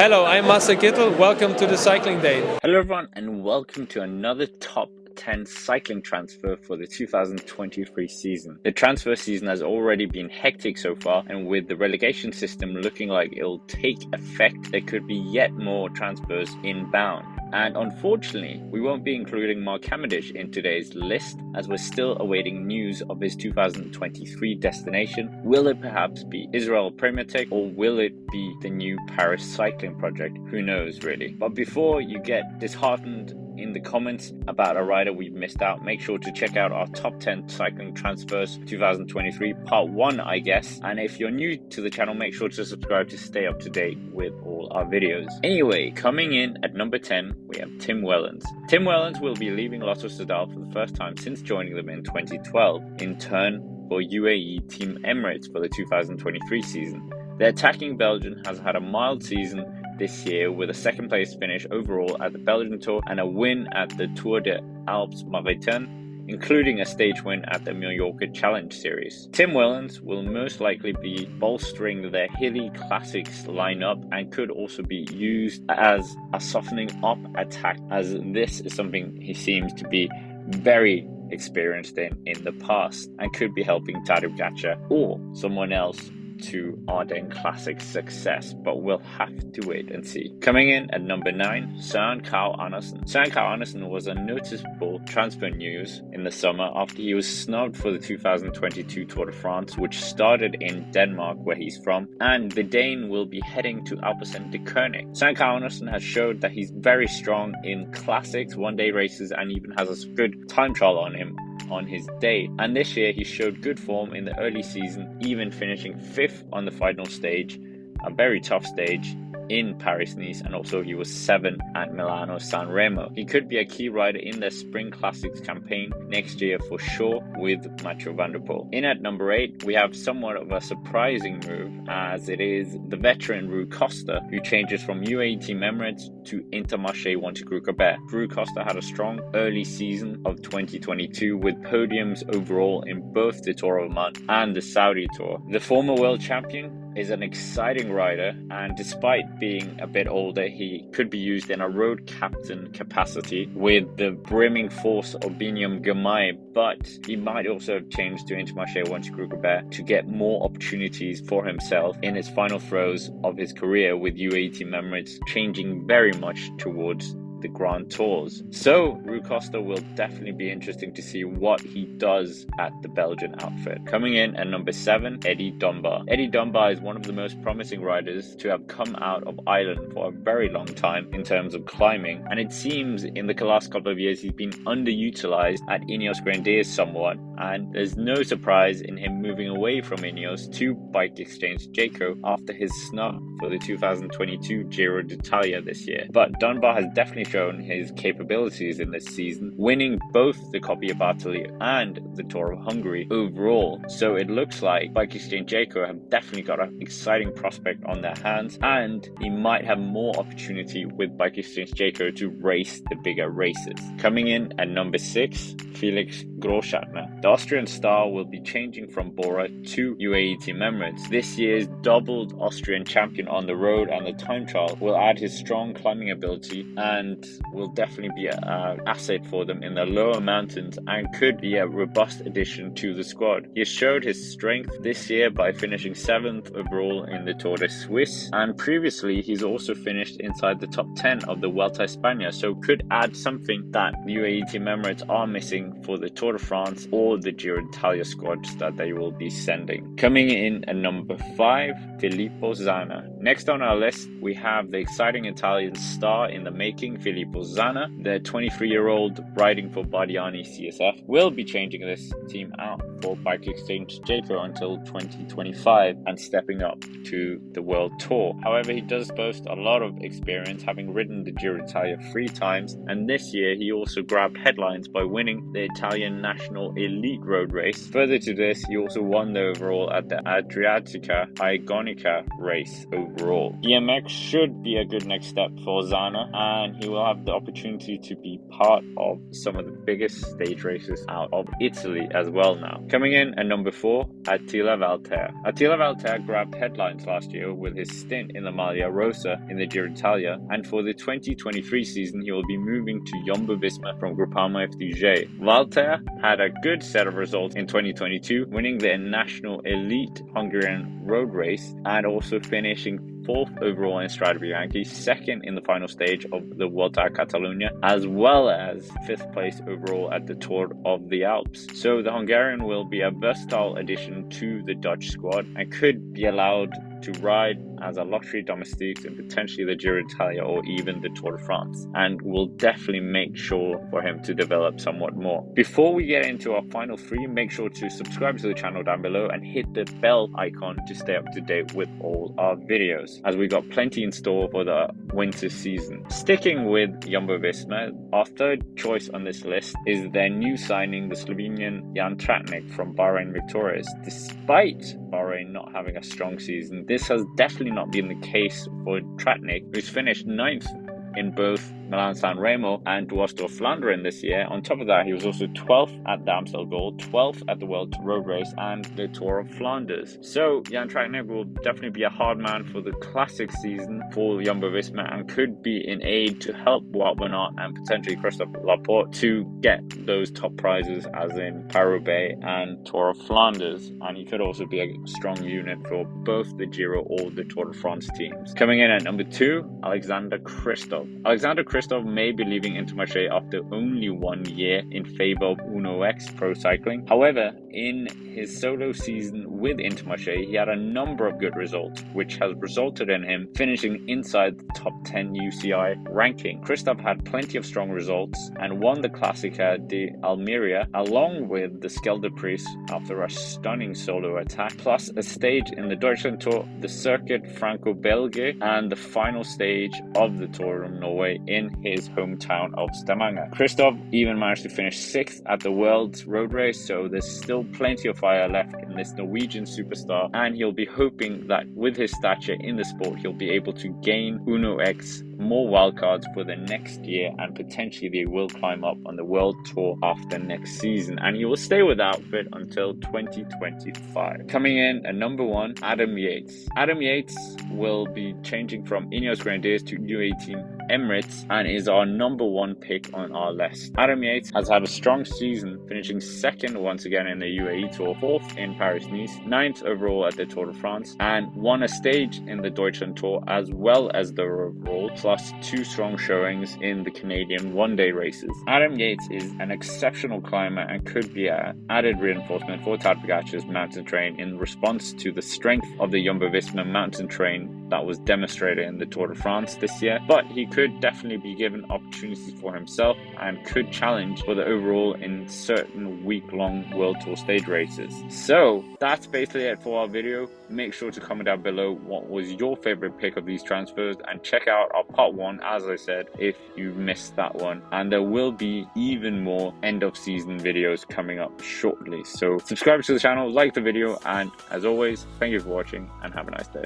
Hello, I'm Master Kittel. Welcome to the Cycling Day. Hello everyone and welcome to another top 10 cycling transfer for the 2023 season. The transfer season has already been hectic so far, and with the relegation system looking like it'll take effect, there could be yet more transfers inbound. And unfortunately, we won't be including Mark Cavendish in today's list as we're still awaiting news of his 2023 destination. Will it perhaps be Israel Premier Tech, or will it be the new Paris cycling project? Who knows really. But before you get disheartened in the comments about a rider we've missed out, make sure to check out our top 10 cycling transfers 2023 part 1, I guess. And if you're new to the channel, make sure to subscribe to stay up to date with all our videos. Anyway, coming in at number 10, we have Tim Wellens. Tim Wellens will be leaving Lotto Soudal for the first time since joining them in 2012, in turn for UAE Team Emirates for the 2023 season. The attacking Belgian has had a mild season this year with a second place finish overall at the Belgian Tour and a win at the Tour des Alpes Maritimes, including a stage win at the Mallorca Challenge Series. Tim Wellens will most likely be bolstering their hilly classics lineup and could also be used as a softening up attack, as this is something he seems to be very experienced in the past and could be helping Tadej Pogačar or someone else to Ardennes Classic success, but we'll have to wait and see. Coming in at number 9, Søren Andersen. Søren Andersen was a noticeable transfer news in the summer after he was snubbed for the 2022 Tour de France, which started in Denmark, where he's from, and the Dane will be heading to Alpecin de Koenig. Søren Andersen has showed that he's very strong in classics, one-day races, and even has a good time trial on him on his day, and this year he showed good form in the early season, even finishing 5th on the final stage, a very tough stage in Paris-Nice, and also he was 7th at Milano-San Remo. He could be a key rider in their Spring Classics campaign next year for sure with Mathieu van der Poel. In at number 8, we have somewhat of a surprising move, as it is the veteran Rui Costa, who changes from UAE Team Emirates to Intermarché Wanty-Groupe-Gobert. Rui Costa had a strong early season of 2022 with podiums overall in both the Tour of Oman and the Saudi Tour. The former world champion is an exciting rider, and despite being a bit older, he could be used in a road captain capacity with the brimming force of Biniam Girmay, but he might also have changed to Intermarché Wanty-Groupe-Gobert to get more opportunities for himself in his final throes of his career, with UAE Team Emirates changing very much towards the Grand Tours. So Rui Costa will definitely be interesting to see what he does at the Belgian outfit. Coming in at number 7, Eddie Dunbar. Eddie Dunbar is one of the most promising riders to have come out of Ireland for a very long time in terms of climbing, and it seems in the last couple of years he's been underutilized at Ineos Grenadiers somewhat, and there's no surprise in him moving away from Ineos to Bike Exchange Jayco after his snub for the 2022 Giro d'Italia this year. But Dunbar has definitely shown his capabilities in this season, winning both the Coppi of Bartoli and the Tour of Hungary overall. So it looks like Bike Exchange Jayco have definitely got an exciting prospect on their hands, and he might have more opportunity with Bike Exchange Jayco to race the bigger races. Coming in at number 6, Felix Großschartner. The Austrian star will be changing from Bora to UAE Team Emirates. This year's doubled Austrian champion on the road and the time trial will add his strong climbing ability and will definitely be an asset for them in the lower mountains and could be a robust addition to the squad. He has showed his strength this year by finishing 7th overall in the Tour de Suisse, and previously he's also finished inside the top 10 of the Vuelta a España, so could add something that UAE Team Emirates are missing for the Tour de France or the Giro d'Italia squads that they will be sending. Coming in at number 5, Filippo Zana. Next on our list, we have the exciting Italian star in the making, Filippo Zana. The 23-year-old riding for Bardiani CSF will be changing this team out for Bike Exchange Jayco until 2025 and stepping up to the World Tour. However, he does boast a lot of experience, having ridden the Giro d'Italia 3 times, and this year he also grabbed headlines by winning the Italian National Elite Road Race. Further to this, he also won the overall at the Adriatica Ionica race overall. BMX should be a good next step for Zana, and he will have the opportunity to be part of some of the biggest stage races out of Italy as well now. Coming in at number 4, Attila Valter. Attila Valter grabbed headlines last year with his stint in the Maglia Rosa in the Giro d'Italia, and for the 2023 season he will be moving to Jumbo-Visma from Groupama FDJ. Valter had a good set of results in 2022, winning the national elite Hungarian road race and also finishing 4th overall in Strade Bianchi, 2nd in the final stage of the Vuelta a Catalunya, as well as 5th place overall at the Tour of the Alps. So the Hungarian will be a versatile addition to the Dutch squad and could be allowed to ride as a luxury domestique in potentially the Giro d'Italia or even the Tour de France, and will definitely make sure for him to develop somewhat more. Before we get into our final 3, make sure to subscribe to the channel down below and hit the bell icon to stay up to date with all our videos, as we got plenty in store for the winter season. Sticking with Jumbo-Visma, our 3rd choice on this list is their new signing, the Slovenian Tratnik from Bahrain Victorious. Despite Bahrain not having a strong season, this has definitely not been the case for Tratnik, who's finished 9th in both Milan-San Remo and Dwars-Flandern this year. On top of that, he was also 12th at the Amstel Gold, 12th at the World Road Race and the Tour of Flanders. So Jan Tratnik will definitely be a hard man for the classic season for Jumbo-Visma and could be in aid to help Wout van Aert and potentially Kristoff Laporte to get those top prizes as in Paris-Roubaix and Tour of Flanders, and he could also be a strong unit for both the Giro or the Tour de France teams. Coming in at number 2, Alexander Kristoff. Alexander Kristoff may be leaving Intermarché after only 1 year in favor of Uno X Pro Cycling. However, in his solo season with Intermarché, he had a number of good results, which has resulted in him finishing inside the top 10 UCI ranking. Kristoff had plenty of strong results and won the Classica de Almeria along with the Scheldeprijs after a stunning solo attack, plus a stage in the Deutschland Tour, the Circuit Franco-Belge, and the final stage of the Tour of Norway in his hometown of Stavanger. Kristoff even managed to finish 6th at the World's Road Race, so there's still plenty of fire left in this Norwegian superstar, and he'll be hoping that with his stature in the sport, he'll be able to gain Uno X more wildcards for the next year, and potentially they will climb up on the World Tour after next season, and he will stay with the outfit until 2025. Coming in at number 1, Adam Yates. Adam Yates will be changing from Ineos Grenadiers to U18 Emirates and is our number 1 pick on our list. Adam Yates has had a strong season, finishing 2nd once again in the UAE Tour, 4th in Paris-Nice, 9th overall at the Tour de France, and won a stage in the Deutschland Tour as well as the overall, plus 2 strong showings in the Canadian one-day races. Adam Yates is an exceptional climber and could be an added reinforcement for Tadej Pogacar's mountain train in response to the strength of the Jumbo-Visma mountain train that was demonstrated in the Tour de France this year, but he could definitely be given opportunities for himself and could challenge for the overall in certain week-long World Tour stage races. So that's basically it for our video. Make sure to comment down below what was your favorite pick of these transfers, and check out our part 1, as I said, if you missed that one. And there will be even more end of season videos coming up shortly. So subscribe to the channel, like the video, and as always, thank you for watching and have a nice day.